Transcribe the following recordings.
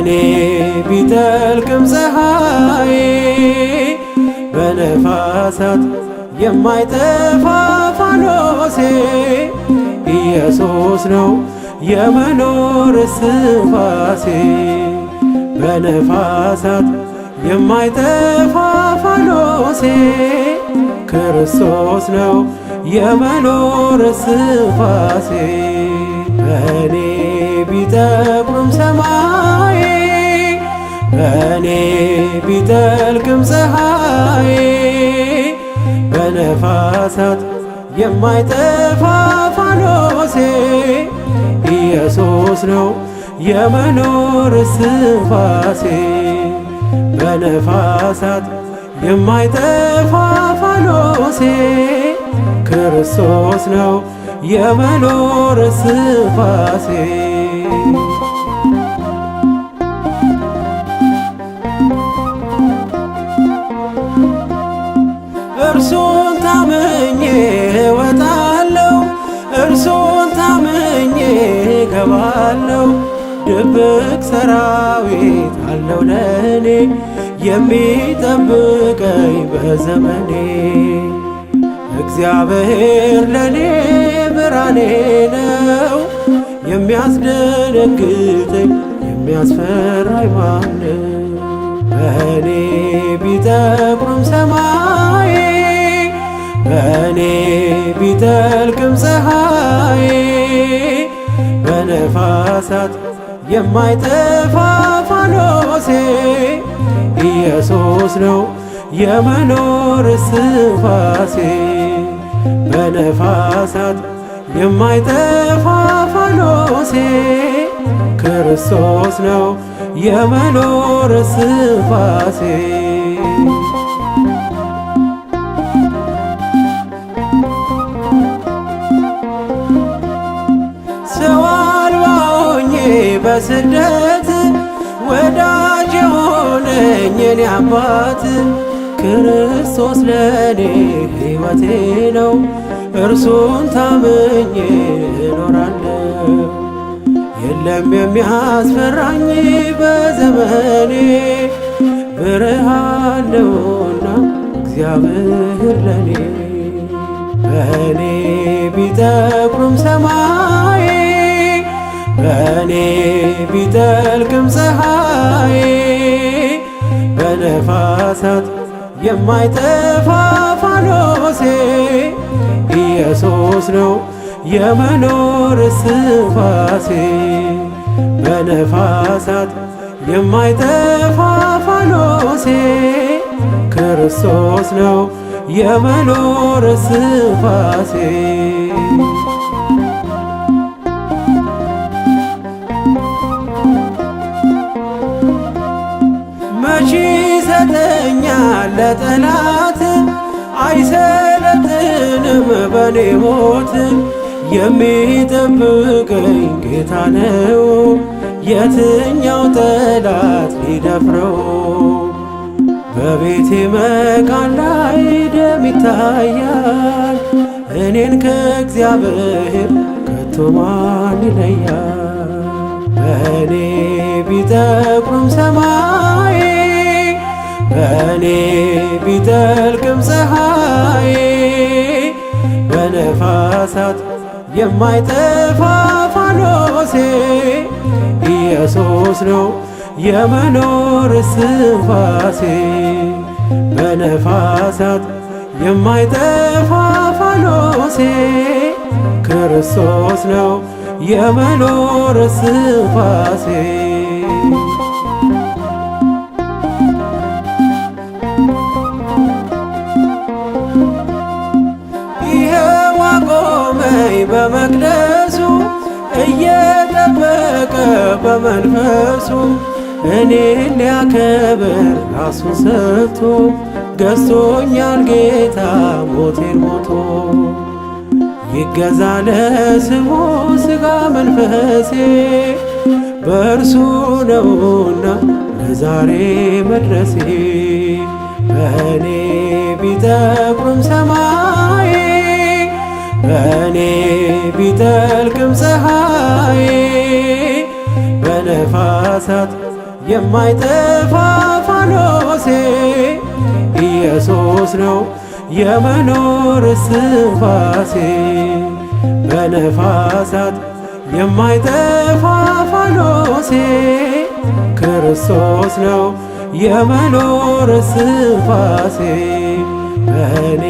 በእኔ ቢጠልቅም ፀሐይ በነፋሳት የማይጠፋ ፋኖሴ ኢየሱስ ነው የመኖር እስትንፋሴ። በነፋሳት የማይጠፋ ፋኖሴ ክርስቶስ ነው የመኖር እስትንፋሴ። በእኔ ቢጠቁርም ሰማይ በእኔ ቢጠልቅም ፀሐይ በነፋሳት የማይጠፋ ፋኖሴ ኢየሱስ ነው የመኖር እስትንፋሴ። በነፋሳት የማይጠፋ ፋኖሴ ክርስቶስ ነው የመኖር እስትንፋሴ። እርሱን ታምኜ እወጣለሁ፣ እርሱን ታምኜ እገባለሁ። ድብቅ ሰራዊት አለው ለኔ የሚጠብቀኝ በዘመኔ። እግዚአብሔር ለኔ ብርሃኔ ነው፣ የሚያስደነግጠኝ የሚያስፈራኝ ማነው? በእኔ ቢጠቁርም ሰማይ በእኔ ቢጠልቅም ፀሐይ በነፋሳት የማይጠፋ ፋኖሴ ኢየሱስ ነው የመኖር እስትንፋሴ። በነፋሳት የማይጠፋ ፋኖሴ ክርስቶስ ነው የመኖር እስትንፋሴ። ሰው አልባ ሆኜ በስደት ወዳጅ የሆነኝ የኔ አባት ክርስቶስ ለኔ ሕይወቴ ነው፣ እርሱን ታምኜ እኖራለሁ። የለም የሚያስፈራኝ በዘመኔ ብርሃን ነውና እግዚአብሔር ለኔ። በእኔ ቢጠቁርም ሰማይ በእኔ ቢጠልቅም ፀሐይ በነፋሳት የማይጠፋ ፋኖሴ ኢየሱስ ነው የመኖር እስትንፋሴ። በነፋሳት የማይጠፋ ፋኖሴ ክርስቶስ ነው የመኖር እስትንፋሴ። መቼ ይሰጠኛል ለጠላት አይሰለጥንም በኔ ሞት። የሚጠብቀኝ ጌታ ነው የትኛው ጠላት ሊደፍረው? በቤቴ መቃን ላይ ደም ይታያል፣ እኔን ከእግዚአብሔር ከቶ ማን ይለያል? በእኔ ቢጠቁርም ሰማይ በእኔ ቢጠልቅም ፀሐይ በነፋሳት የማይጠፋ ፋኖሴ ኢየሱስ ነው የመኖር እስትንፋሴ። በነፋሳት የማይጠፋ ፋኖሴ ክርስቶስ ነው የመኖር እስትንፋሴ። ይኸው አቆመኝ በመቅደሱ እየጠበቀ በመንፈሱ እኔን ሊያከብር ራሱን ሰጥቶ ገዝቶኛል ጌታ ሞቴን ሞቶ። ይገዛ ለስሙ ሥጋ መንፈሴ በእርሱ ነውና ለዛሬ መድረሴ። በእኔ ቢጠቁርም ሰማይ በእኔ ቢጠልቅም ፀሐይ በነፋሳት የማይጠፋ ፋኖሴ ኢየሱስ ነው የመኖር እስትንፋሴ በነፋሳት የማይጠፋ ፋኖሴ ክርስቶስ ነው የመኖር እስትንፋሴ በእኔ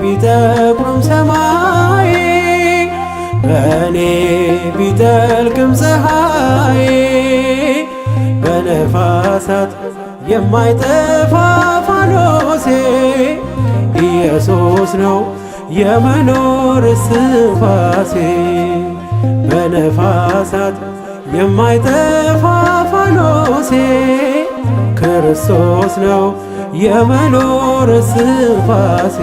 ቢጠቁርም ሰማይ በእኔ ቢጠልቅም ፀሐይ በነፋሳት የማይጠፋ ፋኖሴ ኢየሱስ ነው የመኖር እስትንፋሴ በነፋሳት የማይጠፋ ፋኖሴ ክርስቶስ ነው የመኖር እስትንፋሴ